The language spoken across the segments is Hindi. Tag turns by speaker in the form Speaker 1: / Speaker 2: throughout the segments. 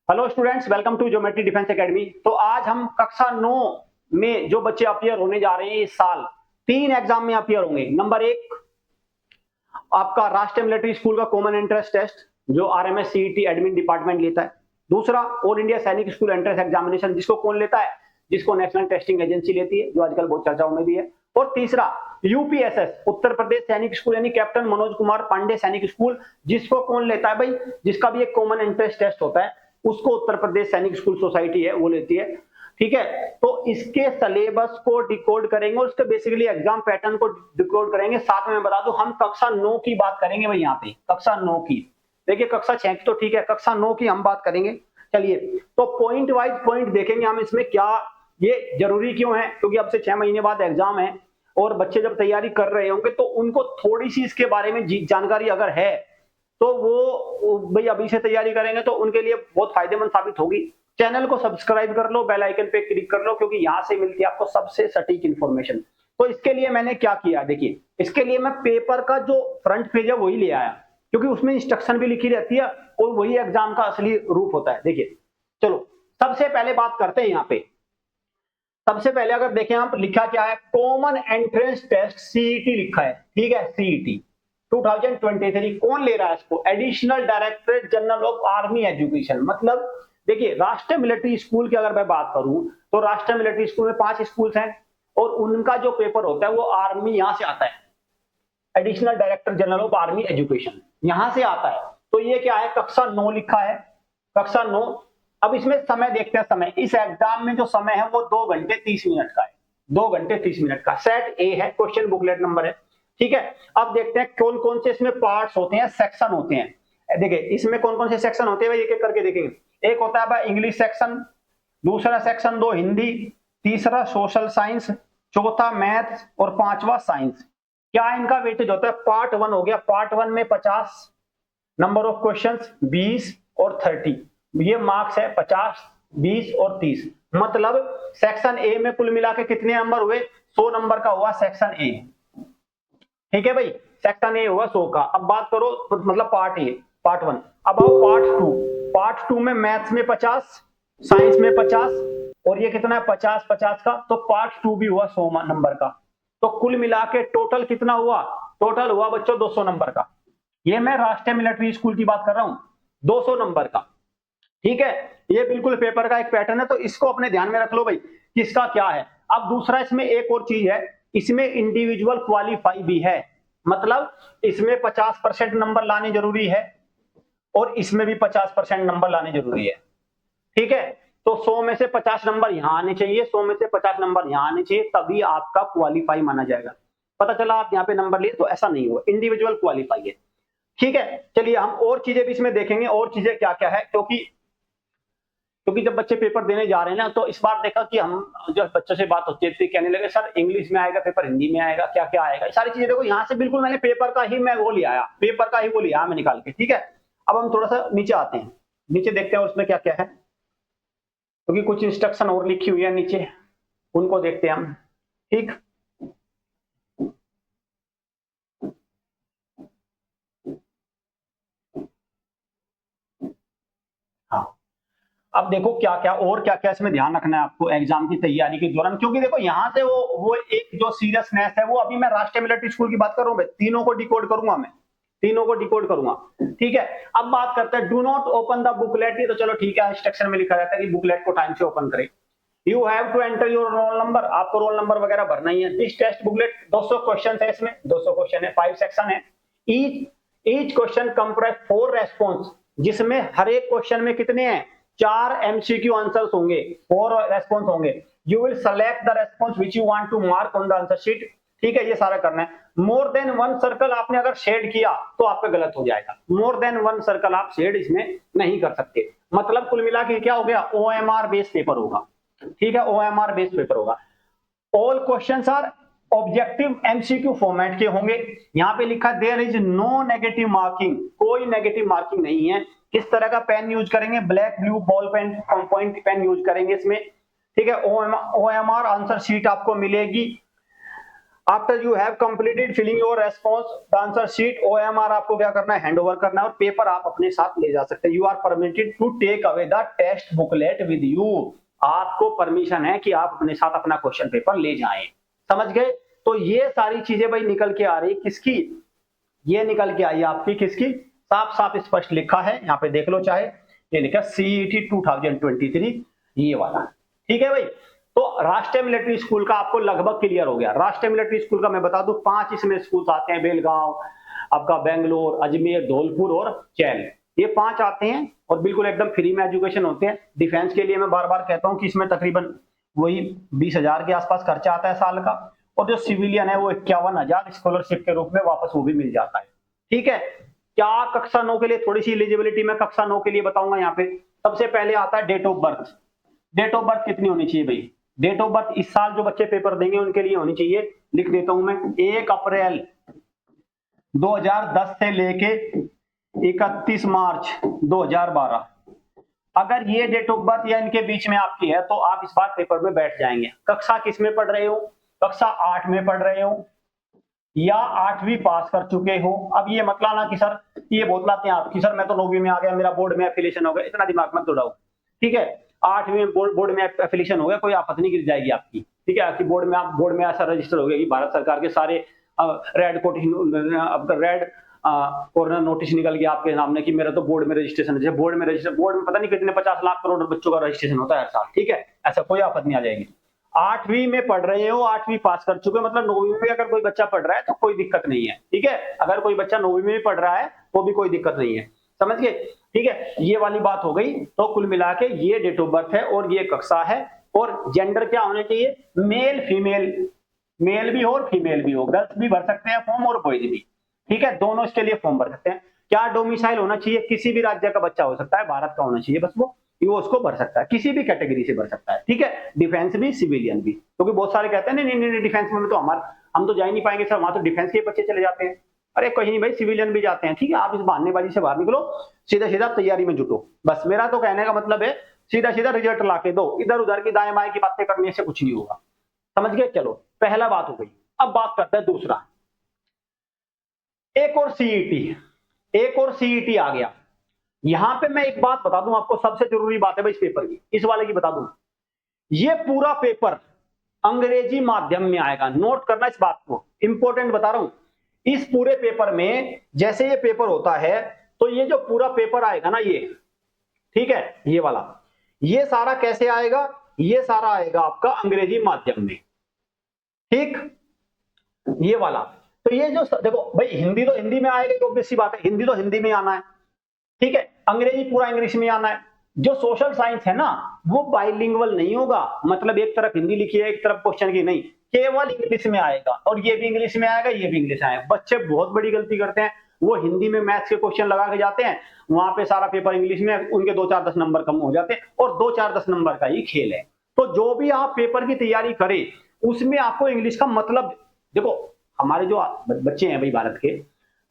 Speaker 1: Hello students, welcome to geometry defence academy. तो आज हम कक्षा 9 में जो बच्चे अपियर होने जा रहे हैं इस साल, 3 एग्जाम में अपियर होंगे। नंबर 1 आपका राष्ट्रीय मिलिट्री स्कूल का कॉमन एंट्रेंस टेस्ट जो आरएमएस सीईटी एडमिन डिपार्टमेंट लेता है। दूसरा ऑल इंडिया सैनिक स्कूल एंट्रेंस एग्जामिनेशन, जिसको कौन लेता है? जिसको नेशनल टेस्टिंग एजेंसी लेती है, जो आजकल बहुत चर्चाओं में भी है। और तीसरा यूपीएसएस उत्तर प्रदेश सैनिक स्कूल यानी कैप्टन मनोज कुमार पांडे सैनिक स्कूल, जिसको कौन लेता है भाई? जिसका भी एक कॉमन एंट्रेंस टेस्ट होता है, उसको उत्तर प्रदेश सैनिक स्कूल सोसाइटी है वो लेती है। ठीक है, तो इसके सिलेबस को डिकोड करेंगे और उसके बेसिकली एग्जाम पैटर्न को डिकोड करेंगे। साथ में बता दूं, हम कक्षा 9 की बात करेंगे भाई। यहाँ पे कक्षा 9 की, देखिए कक्षा 6 की तो ठीक है, कक्षा 9 की हम बात करेंगे। चलिए, तो पॉइंट वाइज पॉइंट देखेंगे हम इसमें क्या, ये जरूरी क्यों है, क्योंकि अब से 6 महीने बाद एग्जाम है और बच्चे जब तैयारी कर रहे होंगे तो उनको थोड़ी सी इसके बारे में जानकारी अगर है तो वो भाई अभी से तैयारी करेंगे तो उनके लिए बहुत फायदेमंद साबित होगी। चैनल को सब्सक्राइब कर लो, बेल आइकन पे क्लिक कर लो, क्योंकि यहां से मिलती है आपको सबसे सटीक इंफॉर्मेशन। तो इसके लिए मैंने क्या किया, देखिए इसके लिए मैं पेपर का जो फ्रंट पेज है वही ले आया, क्योंकि उसमें इंस्ट्रक्शन भी लिखी रहती है और वही एग्जाम का असली रूप होता है। देखिए चलो सबसे पहले बात करते हैं। यहाँ पे सबसे पहले अगर देखें आप, लिखा क्या है? कॉमन एंट्रेंस टेस्ट सीईटी लिखा है। ठीक है, सीईटी 2023 कौन ले रहा है इसको? Additional directorate general of army education. मतलब देखिए, राष्ट्रीय मिलिट्री स्कूल की अगर मैं बात करूं तो राष्ट्रीय मिलिट्री स्कूल में 5 स्कूल्स हैं और उनका जो पेपर होता है वो आर्मी यहां से आता है। Additional director general of army education यहां से आता है। तो ये क्या है? कक्षा 9 लिखा है, कक्षा 9। अब इसमें समय देखते हैं। समय इस एग्जाम में जो समय है वो 2 घंटे 30 मिनट का है। 2 घंटे 30 मिनट का सेट ए है, क्वेश्चन बुकलेट नंबर है। ठीक है, अब देखते हैं कौन कौन से इसमें पार्ट्स होते हैं, सेक्शन होते हैं। देखिए इसमें कौन कौन से सेक्शन होते हैं, एक एक करके देखेंगे। एक होता है भाई इंग्लिश सेक्शन, दूसरा सेक्शन 2 हिंदी, तीसरा सोशल साइंस, चौथा मैथ्स और पांचवा साइंस। क्या इनका वेटेज होता है? पार्ट 1 हो गया, पार्ट 1 में 50 नंबर ऑफ क्वेश्चंस, 20 और 30, ये मार्क्स है 50, 20 और 30। मतलब सेक्शन ए में कुल मिला के कितने नंबर हुए? 100 नंबर का हुआ सेक्शन ए। ठीक है भाई, सेक्शन ए हुआ 100 का। अब बात करो मतलब पार्ट ए, पार्ट 1। अब आओ पार्ट 2। पार्ट 2 में मैथ्स में 50, साइंस में 50 और ये कितना है? 50 50 का। तो पार्ट 2 भी हुआ 100 नंबर का। तो कुल मिला के टोटल कितना हुआ? टोटल हुआ बच्चों 200 नंबर का। ये मैं राष्ट्रीय मिलिट्री स्कूल की बात कर रहा हूं, 200 नंबर का। ठीक है, ये बिल्कुल पेपर का एक पैटर्न है, तो इसको अपने ध्यान में रख लो भाई किसका क्या है। अब दूसरा इसमें एक और चीज है, इसमें इंडिविजुअल क्वालिफाई भी है। मतलब इसमें 50% नंबर लाने जरूरी है और इसमें भी 50% नंबर लाने जरूरी है। ठीक है, तो 100 में से 50 नंबर यहां आने चाहिए, 100 में से 50 नंबर यहां आने चाहिए, तभी आपका क्वालिफाई माना जाएगा। पता चला आप यहां पे नंबर लिए, तो ऐसा नहीं हुआ, इंडिविजुअल क्वालिफाई है। ठीक है, चलिए हम और चीजें भी इसमें देखेंगे, और चीजें क्या क्या है, क्योंकि जब बच्चे पेपर देने जा रहे हैं ना, तो इस बार देखा कि हम जब बच्चों से बात होती है कहने लगे सर इंग्लिश में आएगा पेपर, हिंदी में आएगा, क्या क्या आएगा, सारी चीजें देखो यहाँ से बिल्कुल मैंने पेपर का ही मैं वो लिया आया, पेपर का ही वो लिया मैं निकाल के। ठीक है, अब हम थोड़ा सा नीचे आते हैं, नीचे देखते हैं उसमें क्या क्या है, क्योंकि कुछ इंस्ट्रक्शन और लिखी हुई है नीचे, उनको देखते हैं हम। ठीक, हाँ, अब देखो क्या क्या और क्या क्या इसमें ध्यान रखना है आपको एग्जाम की तैयारी के दौरान, क्योंकि देखो यहाँ से वो एक जो सीरियसनेस है वो, अभी मैं राष्ट्रीय मिलिट्री स्कूल की बात कर रहा हूँ, तीनों को डिकोड करूंगा मैं, तीनों को डिकोड करूंगा। ठीक है, अब बात करते हैं do not open the booklet. ये तो चलो ठीक है, इंस्ट्रक्शन में लिखा रहता है कि बुकलेट को टाइम से ओपन करें। You have to enter your roll number, आपको रोल नंबर वगैरह भरना ही है। दिस टेस्ट बुकलेट 200 क्वेश्चन है, इसमें 200 क्वेश्चन है, 5 सेक्शन है। ईच क्वेश्चन कंप्राइज 4 रेस्पॉन्स, जिसमें हर एक क्वेश्चन में कितने हैं? 4 एमसीक्यू आंसर्स होंगे, 4 रेस्पॉन्स होंगे। You will select the response which you want to mark on the answer sheet. ठीक है, ये सारा करना है। मोर देन 1 सर्कल आपने अगर शेड किया तो आप पे गलत हो जाएगा। मोर देन 1 सर्कल आप शेड इसमें नहीं कर सकते। मतलब कुल मिला के क्या हो गया? ओएमआर बेस्ड पेपर होगा। ठीक है, ओएमआर बेस्ड पेपर होगा। All questions are objective MCQ format के होंगे। यहां पे लिखा there is no negative marking, कोई नेगेटिव मार्किंग नहीं है। किस तरह का पेन यूज करेंगे? Black blue ball pen, point pen use करेंगे इसमें। ठीक है, ओएमआर आंसर शीट आपको मिलेगी after you have completed filling your response the answer sheet, OMR आपको क्या करना है, हैंड ओवर करना है, और पेपर आप अपने साथ ले जा सकते हैं। You are permitted to take away the test booklet with you, आपको परमिशन है कि आप अपने साथ अपना क्वेश्चन पेपर ले जाएं। समझ गए? तो ये सारी चीजें भाई निकल के आ रही किसकी, ये निकल के आई आपकी किसकी, साफ साफ स्पष्ट लिखा है, यहाँ पे देख लो चाहे, ये लिखा CET 2023 ये वाला। ठीक है भाई, तो राष्ट्रीय मिलिट्री स्कूल का आपको लगभग क्लियर हो गया। राष्ट्रीय मिलिट्री स्कूल का मैं बता दूं 5 इसमें स्कूल आते हैं, बेलगांव, आपका बेंगलोर, अजमेर, धौलपुर और चैल, ये 5 आते हैं और बिल्कुल एकदम फ्री में एजुकेशन होते हैं। डिफेंस के लिए मैं बार बार कहता हूं कि इसमें तकरीबन वही 20,000 के आसपास खर्चा आता है साल का, और जो सिविलियन है वो 51,000 स्कॉलरशिप के रूप में वापस वो भी मिल जाता है। ठीक है, क्या कक्षा 9 के लिए थोड़ी सी एलिजिबिलिटी मैं कक्षा 9 के लिए बताऊंगा। यहाँ पे सबसे पहले आता है date of birth. Date of birth कितनी होनी चाहिए भाई, डेट ऑफ बर्थ इस साल जो बच्चे पेपर देंगे उनके लिए होनी चाहिए, लिख देता हूं मैं, 1 अप्रैल 2010 से लेके 31 मार्च 2012। अगर ये डेट ऑफ बर्थ या इनके बीच में आपकी है तो आप इस बार पेपर में बैठ जाएंगे। कक्षा किस में पढ़ रहे हो, कक्षा 8 में पढ़ रहे हो या 8वीं पास कर चुके हो। अब ये मत लाना कि सर, ये बहुत लाते हैं आप कि सर मैं तो 9वीं में आ गया, मेरा बोर्ड में एफिलिएशन हो गया, इतना दिमाग मत दौड़ाओ। ठीक है, 8वीं में बोर्ड में एफिलिएशन हो गया, कोई आपत्ति नहीं गिर जाएगी आपकी। ठीक है, आपकी बोर्ड में ऐसा रजिस्टर हो गया कि भारत सरकार के सारे रेड कॉर्नर नोटिस निकल गया आपके सामने कि मेरा तो बोर्ड में रजिस्ट्रेशन है। बोर्ड में पता नहीं कितने 50 लाख करोड़ बच्चों का रजिस्ट्रेशन होता है हर साल। ठीक है, ऐसा कोई आपत्ति नहीं आ जाएगी। 8वीं में पढ़ रहे हो, 8वीं पास कर चुके हो, मतलब 9वीं में अगर कोई बच्चा पढ़ रहा है तो कोई दिक्कत नहीं है। ठीक है, अगर कोई बच्चा 9वीं में पढ़ रहा है तो भी कोई दिक्कत नहीं है। समझ गए? ठीक है, ये वाली बात हो गई। तो कुल मिला के ये डेट ऑफ बर्थ है और ये कक्षा है। और जेंडर क्या होने चाहिए, मेल फीमेल, मेल भी हो और फीमेल भी हो, गर्ल्स भी भर सकते हैं फॉर्म और बॉयज भी। ठीक है, दोनों इसके लिए फॉर्म भर सकते हैं। क्या डोमिसाइल होना चाहिए, किसी भी राज्य का बच्चा हो सकता है, भारत का होना चाहिए बस, वो उसको भर सकता है, किसी भी कैटेगरी से भर सकता है। ठीक है, डिफेंस भी सिविलियन भी, क्योंकि बहुत सारे कहते हैं नहीं नहीं नहीं डिफेंस में तो हम तो जा ही नहीं पाएंगे सर, वहां तो डिफेंस के बच्चे चले जाते हैं। अरे कहीं नहीं भाई, सिविलियन भी जाते हैं। ठीक है, आप इस बहानेबाजी से बाहर निकलो, सीधा सीधा तैयारी में जुटो। बस मेरा तो कहने का मतलब है सीधा सीधा रिजल्ट ला के दो, इधर उधर की दाएं बाएं की बातें करने से कुछ नहीं होगा। समझ गए? चलो, पहला बात हो गई। अब बात करते हैं दूसरा, एक और सीईटी आ गया। यहां पे मैं एक बात बता दूं आपको, सबसे जरूरी बात है भाई इस पेपर की, इस वाले की बता दूं, ये पूरा पेपर अंग्रेजी माध्यम में आएगा। नोट करना इस बात को, इंपॉर्टेंट बता रहा हूं। इस पूरे पेपर में जैसे ये पेपर होता है तो ये जो पूरा पेपर आएगा ना ये, ठीक है, ये वाला, ये सारा कैसे आएगा, ये सारा आएगा आपका अंग्रेजी माध्यम में। ठीक, ये वाला। तो ये जो देखो भाई, हिंदी तो हिंदी में आएगा, ऑब्वियस सी बात है, हिंदी तो हिंदी में आना है। ठीक है, अंग्रेजी पूरा इंग्लिश में आना है। जो सोशल साइंस है ना वो बाइलिंगुअल नहीं होगा, मतलब एक तरफ हिंदी लिखी है एक तरफ क्वेश्चन की नहीं, केवल इंग्लिश में आएगा, और ये भी इंग्लिश में आएगा, ये भी इंग्लिश में आएगा। बच्चे बहुत बड़ी गलती करते हैं, वो हिंदी में मैथ्स के क्वेश्चन लगा के जाते हैं, वहां पे सारा पेपर इंग्लिश में, उनके 2-4-10 नंबर कम हो जाते हैं, और 2-4-10 नंबर का ही खेल है। तो जो भी आप पेपर की तैयारी करें उसमें आपको इंग्लिश का मतलब, देखो हमारे जो बच्चे हैं भाई भारत के,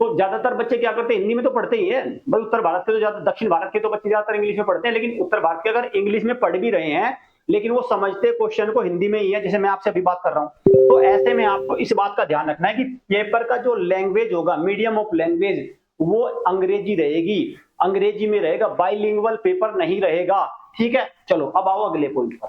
Speaker 1: तो ज्यादातर बच्चे क्या करते हैं, हिंदी में तो पढ़ते ही है भाई। उत्तर भारत के तो ज्यादा, दक्षिण भारत के तो बच्चे ज्यादातर इंग्लिश में पढ़ते हैं, लेकिन उत्तर भारत के अगर इंग्लिश में पढ़ भी रहे हैं लेकिन वो समझते क्वेश्चन को हिंदी में ही है, जैसे मैं आपसे अभी बात कर रहा हूं। तो ऐसे में आपको इस बात का ध्यान रखना है कि पेपर का जो लैंग्वेज होगा, मीडियम ऑफ लैंग्वेज, वो अंग्रेजी रहेगी, अंग्रेजी में रहेगा, बाइलिंगुअल पेपर नहीं रहेगा। ठीक है, चलो अब आओ अगले पॉइंट पर।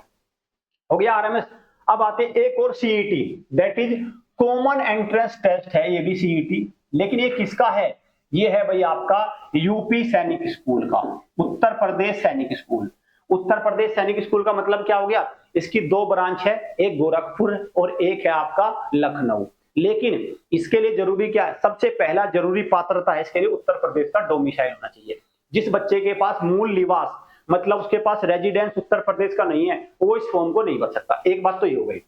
Speaker 1: हो गया आरएमएस। अब आते एक और CET, that is common entrance test है, ये भी सीईटी, लेकिन ये किसका है, ये है भाई आपका यूपी सैनिक स्कूल का, उत्तर प्रदेश सैनिक स्कूल। उत्तर प्रदेश सैनिक स्कूल का मतलब क्या हो गया, इसकी 2 ब्रांच है, एक गोरखपुर और एक है आपका लखनऊ। लेकिन इसके लिए जरूरी क्या है, सबसे पहला जरूरी पात्रता है इसके लिए उत्तर प्रदेश का डोमिसाइल होना चाहिए। जिस बच्चे के पास मूल निवास, मतलब उसके पास रेजिडेंस उत्तर प्रदेश का नहीं है, वो इस फॉर्म को नहीं भर सकता। एक बात तो ये हो गई।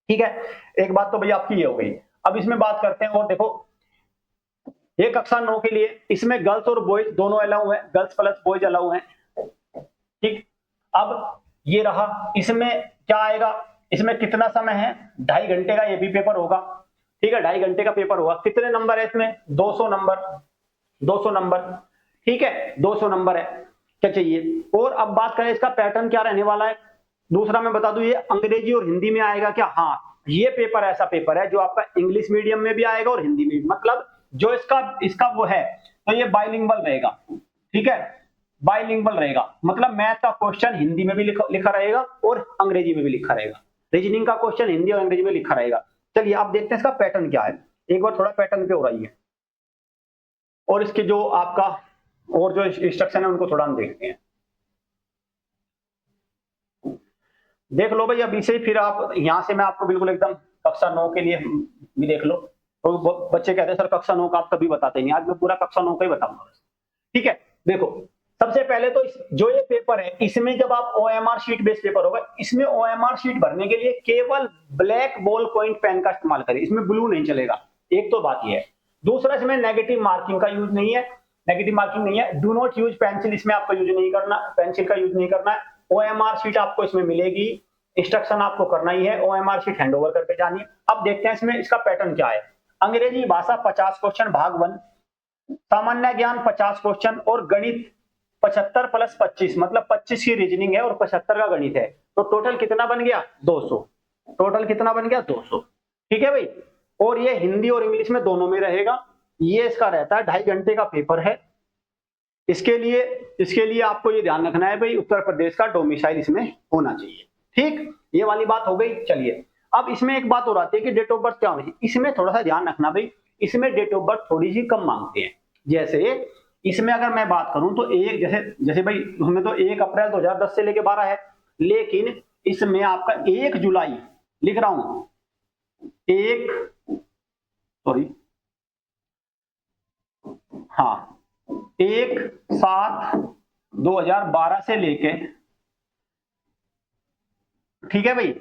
Speaker 1: ठीक है, एक बात तो भैया आपकी ये हो गई। अब इसमें बात करते हैं, और देखो ये कक्षा 9 के लिए, इसमें गर्ल्स और बॉयज दोनों अलाउ है, गर्ल्स प्लस बॉयज अलाउ है। ठीक, अब ये रहा, इसमें क्या आएगा, इसमें कितना समय है, 2.5 घंटे का ये भी पेपर होगा। ठीक है, 2.5 घंटे का पेपर होगा। कितने नंबर है इसमें, 200 नंबर, 200 नंबर। ठीक है, 200 नंबर है, क्या चाहिए। और अब बात करें इसका पैटर्न क्या रहने वाला है, दूसरा मैं बता दूं, ये अंग्रेजी और हिंदी में आएगा क्या, हाँ ये पेपर ऐसा पेपर है जो आपका इंग्लिश मीडियम में भी आएगा और हिंदी में भी, मतलब जो इसका वो है, तो ये बाइलिंगुअल रहेगा, ठीक है, बाइलिंगुअल रहेगा, मतलब मैथ का क्वेश्चन हिंदी में भी लिखा रहेगा और अंग्रेजी में भी लिखा रहेगा, रीजनिंग का क्वेश्चन हिंदी और अंग्रेजी में लिखा रहेगा। चलिए अब देखते हैं इसका पैटर्न क्या है, एक बार थोड़ा पैटर्न पे हो रही है, और इसके जो आपका और जो इंस्ट्रक्शन है उनको थोड़ा हम देखते हैं। देख लो भाई अभी से, फिर आप यहां से मैं आपको बिल्कुल एकदम कक्षा 9 के लिए भी देख लो, तो बच्चे कहते हैं सर कक्षा 9 का आप कभी बताते नहीं, आज मैं पूरा कक्षा 9 का ही बताऊंगा, ठीक है। देखो सबसे पहले तो जो ये पेपर है इसमें जब आप OMR शीट बेस्ड पेपर होगा, इसमें OMR शीट भरने के लिए केवल ब्लैक बॉल पॉइंट पेन का इस्तेमाल करें, इसमें ब्लू नहीं चलेगा, एक तो बात ये है। दूसरा इसमें नेगेटिव मार्किंग का यूज नहीं है, नेगेटिव मार्किंग नहीं है। डू नॉट यूज पेंसिल, इसमें आपको यूज नहीं करना, पेंसिल का यूज नहीं करना है। OMR शीट आपको इसमें मिलेगी, इंस्ट्रक्शन आपको करना ही है, OMR शीट हैंडओवर करके जानी है। अब देखते हैं इसमें इसका पैटर्न क्या है। अंग्रेजी भाषा 50 क्वेश्चन भाग 1, सामान्य ज्ञान 50 क्वेश्चन और गणित 75 + 25, मतलब 25 की रीजनिंग है और 75 का गणित है, तो टोटल कितना बन गया 200, टोटल कितना बन गया 200, ठीक है भाई। और ये हिंदी और इंग्लिश में दोनों में रहेगा, ये इसका रहता है 2.5 घंटे का पेपर है। इसके लिए आपको ये ध्यान रखना है भाई उत्तर प्रदेश का डोमिसाइल इसमें होना चाहिए, ठीक, ये वाली बात हो गई। चलिए अब इसमें एक बात और आती है कि डेट ऑफ बर्थ क्या होनी, इसमें थोड़ा सा ध्यान रखना भाई, इसमें डेट ऑफ बर्थ थोड़ी सी कम मांगते हैं। जैसे इसमें अगर मैं बात करूं तो एक जैसे भाई उसमें तो 1 अप्रैल 2010 से लेके 12 है, लेकिन इसमें आपका 1 जुलाई लिख रहा हूं, 1/7/2012 से लेके, ठीक है भाई,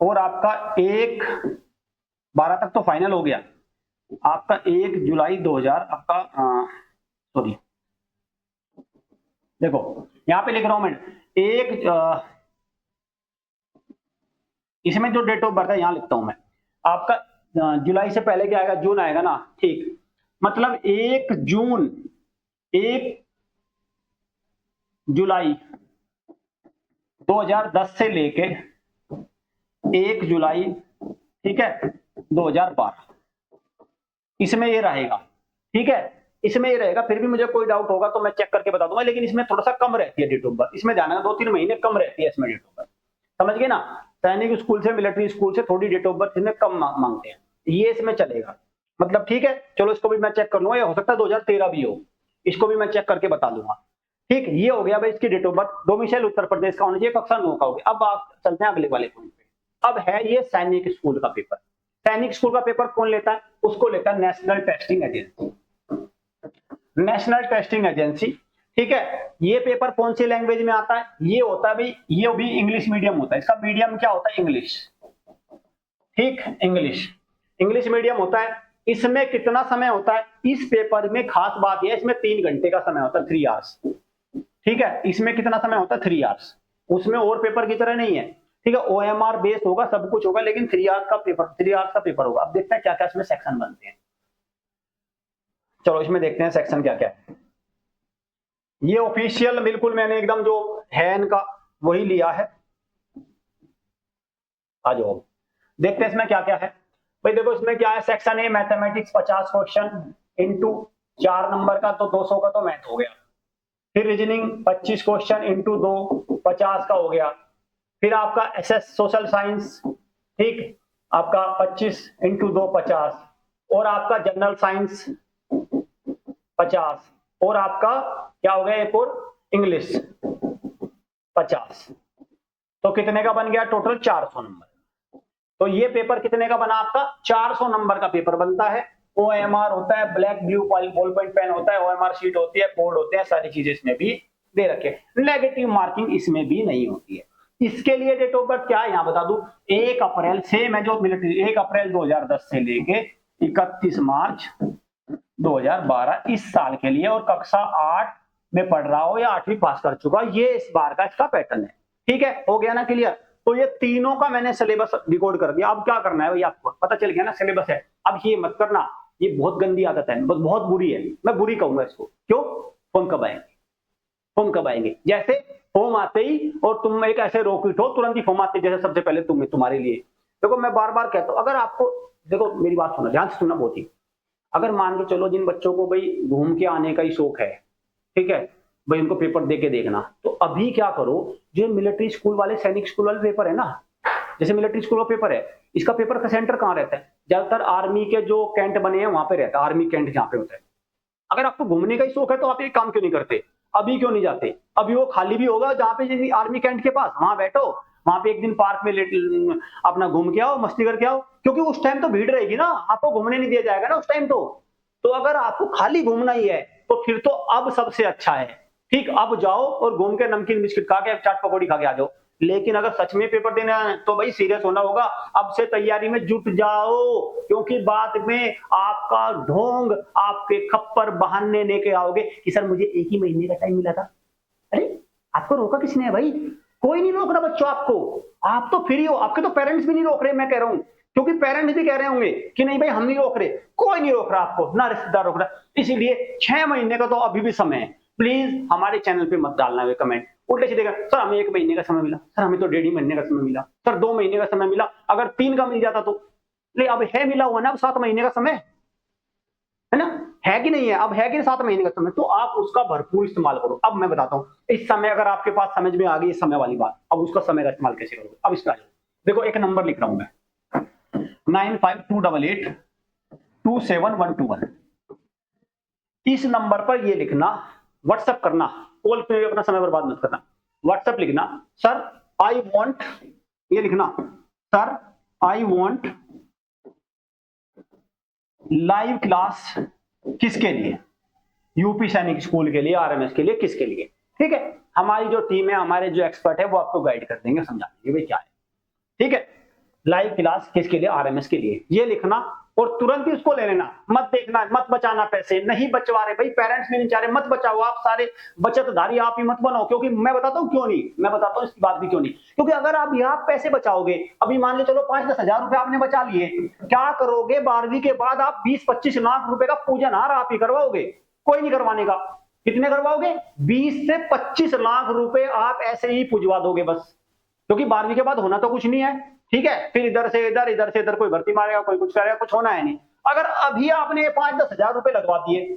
Speaker 1: और आपका 1/12 तक तो फाइनल हो गया, आपका 1 जुलाई 2000 आपका देखो यहां पे लिख रहा हूं मैं इसमें जो डेट ऑफ बर्थ है यहां लिखता हूं मैं, आपका जुलाई से पहले क्या आएगा, जून आएगा ना, ठीक, मतलब 1 जुलाई 2010 से लेके 1 जुलाई, ठीक है, 2012, इसमें ये रहेगा, ठीक है, इसमें ये रहेगा। फिर भी मुझे कोई डाउट होगा तो मैं चेक करके बता दूंगा, लेकिन इसमें थोड़ा सा कम रहती है डेट ऑफ बर्थ, इसमें ध्यान रखना 2-3 महीने कम रहती है इसमें डेट ऑफ बर्थ, समझ गए ना। सैनिक स्कूल से मिलिट्री स्कूल से थोड़ी डेट ऑफ बर्थ इसमें कम मांगते हैं, ये इसमें चलेगा, मतलब ठीक है। चलो इसको भी मैं चेक कर लूंगा, ये हो सकता है 2013 भी हो, इसको भी मैं चेक करके बता दूंगा, ठीक। ये हो गया भाई इसकी date of birth, domicile Uttar Pradesh का होना चाहिए, कक्षा 9 का हो गया। अब आप चलते हैं अगले वाले पॉइंट पे। अब है ये सैनिक स्कूल का पेपर, सैनिक स्कूल का पेपर कौन लेता है, उसको लेता है national testing agency, national testing agency, ठीक है। ये पेपर कौन सी लैंग्वेज में आता है, ये होता है भाई, ये भी इंग्लिश मीडियम होता है, इसका मीडियम क्या होता है, इंग्लिश, ठीक, इंग्लिश मीडियम होता है। इसमें कितना समय होता है, इस पेपर में खास बात यह है इसमें 3 घंटे का समय होता है, 3 आवर्स, ठीक है। इसमें कितना समय होता है, 3 आवर्स, उसमें और पेपर की तरह नहीं है, ठीक है। OMR बेस्ड होगा, सब कुछ होगा, लेकिन 3 आवर्स का पेपर होगा। अब देखते हैं क्या क्या इसमें सेक्शन बनते हैं, चलो इसमें देखते हैं सेक्शन क्या क्या है। ये ऑफिशियल बिल्कुल मैंने एकदम जो है इनका वही लिया है, आ जाओ देखते हैं इसमें क्या क्या है। भाई देखो इसमें क्या है, section A mathematics 50 question into 4 number का, तो 200 का तो मैथ हो गया। फिर रीजनिंग 25 क्वेश्चन इंटू 2 50 का हो गया। फिर आपका SS सोशल साइंस, ठीक, आपका 25 इंटू 2 50, और आपका जनरल साइंस 50, और आपका क्या हो गया एक और इंग्लिश 50, तो कितने का बन गया टोटल 400 नंबर। तो ये पेपर कितने का बना आपका, 400 नंबर का पेपर बनता है। OMR होता है, black blue ball point pen होता है, OMR शीट होती है, बोर्ड होते हैं, सारी चीजें इसमें भी दे रखे। नेगेटिव मार्किंग इसमें भी नहीं होती है। इसके लिए डेट ऑफ बर्थ क्या है यहाँ बता दूं, 1 अप्रैल से मैं जो मिलिट्री 1 अप्रैल 2010 से लेके 31 मार्च 2012 इस साल के लिए, और कक्षा 8 में पढ़ रहा हो या 8वीं पास कर चुका, ये इस बार का इसका पैटर्न है, ठीक है, हो गया ना क्लियर। तो ये तीनों का मैंने सिलेबस रिकॉर्ड कर दिया। अब क्या करना है भाई, आपको पता चल गया ना सिलेबस है। अब ये मत करना, ये बहुत गंदी आदत है, बहुत बुरी है, मैं बुरी कहूंगा इसको। क्यों, फॉर्म कब आएंगे, फॉर्म कब आएंगे, जैसे फॉर्म आते ही और तुम एक ऐसे रोक उठो तुरंत ही फॉर्म आते, जैसे सबसे पहले तुम्हारे लिए देखो मैं बार बार कहता हूँ, अगर आपको, देखो मेरी बात सुनो, ध्यान से सुनना बहुत ही, अगर मान के चलो जिन बच्चों को भाई घूम के आने का ही शौक है, ठीक है भाई, उनको पेपर दे के देखना, तो अभी क्या करो, जो मिलिट्री स्कूल वाले, सैनिक स्कूल वाले पेपर है ना, जैसे मिलिट्री स्कूल का पेपर है, इसका पेपर का सेंटर कहाँ रहता है, ज्यादातर आर्मी के जो कैंट बने हैं वहां पे रहता है, आर्मी कैंट जहाँ पे होता है। अगर आपको घूमने का ही शौक है तो आप ये काम क्यों नहीं करते, अभी क्यों नहीं जाते, अभी वो खाली भी होगा जहाँ पे जैसे आर्मी कैंट के पास, वहां बैठो, वहां पे एक दिन पार्क में अपना घूम के आओ, मस्ती करके आओ, क्योंकि उस टाइम तो भीड़ रहेगी ना, आपको घूमने नहीं दिया जाएगा ना उस टाइम। तो अगर आपको खाली घूमना ही है तो फिर तो अब सबसे अच्छा है, ठीक, अब जाओ और घूम के नमकीन बिस्किट खा के, चाट पकौड़ी खा के आ जाओ। लेकिन अगर सच में पेपर देना है तो भाई सीरियस होना होगा, अब से तैयारी में जुट जाओ, क्योंकि बाद में आपका ढोंग, आपके खप्पर बहाने लेके आओगे कि सर मुझे एक ही महीने का टाइम मिला था। अरे आपको रोका किसने है भाई, कोई नहीं रोक रहा बच्चों आपको, आप तो फ्री हो, आपके तो पेरेंट्स भी नहीं रोक रहे, मैं कह रहा हूं, क्योंकि पेरेंट्स भी कह रहे होंगे कि नहीं भाई हम नहीं रोक रहे, कोई नहीं रोक रहा आपको, ना रिश्तेदार रोक रहा, इसीलिए 6 महीने का तो अभी भी समय है। प्लीज हमारे चैनल पे मत डालना हुए कमेंट उल्टे सीधे, सर हमें 1 महीने का समय मिला, सर हमें तो 1.5 महीने का समय मिला, सर 2 महीने का समय मिला, अगर 3 का मिल जाता तो, ले अब है मिला हुआ ना, अब 7 महीने का समय है ना, है कि नहीं है, अब है कि 7 महीने का समय, तो आप उसका भरपूर इस्तेमाल करो। अब मैं बताता हूँ इस समय, अगर आपके पास समझ में आ गई इस समय वाली बात, अब उसका समय का इस्तेमाल कैसे करोगे, अब इसका देखो, एक नंबर लिख रहा हूं मैं, 9528271221, इस नंबर पर ये लिखना, व्हाट्सएप करना, कॉल पे अपना समय बर्बाद मत करना, व्हाट्सएप लिखना, सर आई वांट, ये लिखना, sir I want live class, किसके लिए, यूपी सैनिक स्कूल के लिए, आरएमएस के लिए, किसके लिए, ठीक है, हमारी जो टीम है, हमारे जो एक्सपर्ट है वो आपको गाइड कर देंगे, समझा देंगे भाई क्या है, ठीक है, लाइव क्लास किसके लिए, आरएमएस के लिए, ये लिखना और तुरंत ही उसको ले लेना, मत देखना, मत बचाना पैसे, नहीं बचवा रहे भाई, पेरेंट्स भी नहीं चाह रहे, मत बचाओ, आप सारे बचतधारी आप ही मत बनाओ, क्योंकि मैं बताता हूं क्यों नहीं, मैं बताता हूं इसकी बात भी क्यों नहीं, क्योंकि अगर आप यहाँ पैसे बचाओगे, अभी मान लो चलो 5-10 हजार रुपए आपने बचा लिए, क्या करोगे 12वीं के बाद, आप 20-25 लाख रुपए का पूजन हार आप ही करवाओगे, कोई नहीं करवाने का, कितने करवाओगे, 20 से 25 लाख रुपए आप ऐसे ही पुजवा दोगे बस, क्योंकि 12वीं के बाद होना तो कुछ नहीं है, ठीक है, फिर इधर से इधर, इधर से इधर, कोई भर्ती मारेगा, कोई कुछ करेगा, कुछ होना है नहीं। अगर अभी आपने 5-10 हजार रुपए लगवा दिए,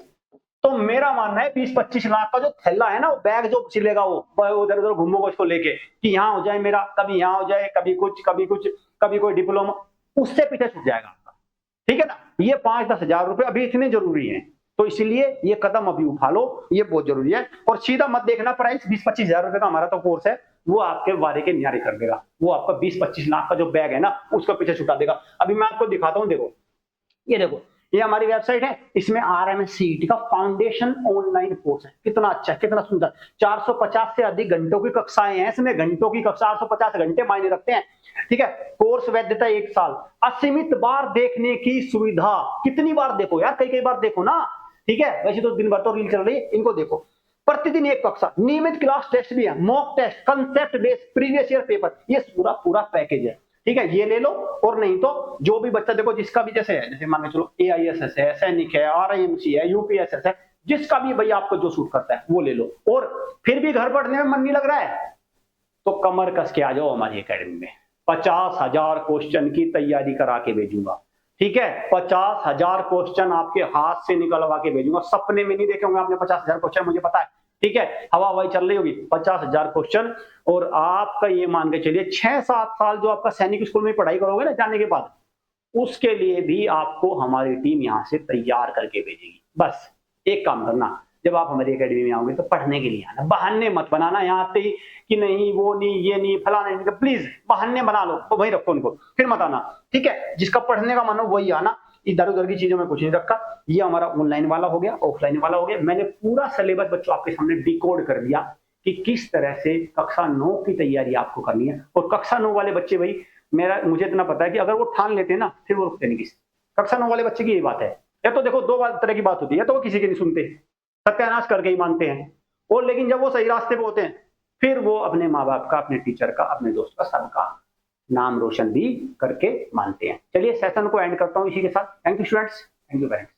Speaker 1: तो मेरा मानना है 20-25 लाख का जो थैला है ना, वो बैग जो सिलेगा, वो उधर उधर घूमोगे उसको लेके, कि यहाँ हो जाए मेरा, कभी यहाँ हो जाए, कभी कुछ, कभी कुछ, कभी कोई डिप्लोमा, उससे पीछे छूट जाएगा आपका, ठीक है ना, ये 5-10 हजार रुपए अभी इतने जरूरी है, तो इसलिए ये कदम अभी उठा लो, ये बहुत जरूरी है, और सीधा मत देखना प्राइस, 20-25 हजार रुपए का हमारा तो कोर्स है, वो आपके वारे के न्यारे कर देगा, वो आपका 20-25 लाख का जो बैग है ना, उसको पीछे छुटा देगा। अभी मैं आपको दिखाता हूं, देखो ये देखो, ये हमारी वेबसाइट है, इसमें आरएमएस-सीईटी का फाउंडेशन ऑनलाइन कोर्स है, कितना अच्छा है, कितना सुंदर, 450 से अधिक घंटों की कक्षाएं हैं इसमें, घंटों की कक्षा, 450 घंटे मायने रखते हैं, ठीक है, कोर्स वैधता 1 साल, असीमित बार देखने की सुविधा, कितनी बार देखो यार, कई बार देखो ना, ठीक है, वैसे तो दिन भर तो रील चल रही है, इनको देखो, प्रतिदिन 1 कक्षा, नियमित क्लास टेस्ट भी है, mock test, concept based previous year paper, ये पूरा पैकेज है, ठीक है, ये ले लो, और नहीं तो जो भी बच्चा, देखो जिसका भी जैसे है, जैसे मान के चलो एआईएसएस है, सैनिक है, आरआईएमसी है, यूपीएसएस है, जिसका भी भैया आपको जो सूट करता है वो ले लो, और फिर भी घर पढ़ने में मन नहीं लग रहा है तो कमर कस के आ जाओ हमारी एकेडमी में, 50,000 क्वेश्चन की तैयारी करा के भेजूंगा, ठीक है, 50,000 क्वेश्चन आपके हाथ से निकलवा के भेजूंगा, सपने में नहीं देखे होंगे आपने 50,000 क्वेश्चन, मुझे पता है, ठीक है, हवा हवाई चल रही होगी, 50,000 क्वेश्चन, और आपका ये मान के चलिए 6-7 साल जो आपका सैनिक स्कूल में पढ़ाई करोगे ना जाने के बाद, उसके लिए भी आपको हमारी टीम यहां से तैयार करके भेजेगी। बस एक काम करना, जब आप हमारी एकेडमी में आओगे तो पढ़ने के लिए आना, बहाने मत बनाना यहाँ आते ही कि नहीं वो नहीं, ये नहीं, फलाना नहीं, प्लीज बहाने बना लो तो वही रखो उनको, फिर मत आना, ठीक है, जिसका पढ़ने का मन हो वही आना, इधर उधर की चीजों में कुछ नहीं रखा। ये हमारा ऑनलाइन वाला हो गया, ऑफलाइन वाला हो गया, मैंने पूरा सिलेबस बच्चों आपके सामने डिकोड कर दिया कि किस तरह से कक्षा 9 की तैयारी आपको करनी है, और कक्षा 9 वाले बच्चे भाई, मुझे इतना पता है कि अगर वो ठान लेते हैं ना, फिर वो रुकते नहीं किसी, कक्षा 9 वाले बच्चे की यही बात है, या तो देखो 2 तरह की बात होती है, तो वो किसी की नहीं सुनते, सत्यानाश करके ही मानते हैं, और लेकिन जब वो सही रास्ते पे होते हैं, फिर वो अपने माँ बाप का, अपने टीचर का, अपने दोस्त का, सबका नाम रोशन भी करके मानते हैं। चलिए सेशन को एंड करता हूं इसी के साथ। Thank you students, thank you parents.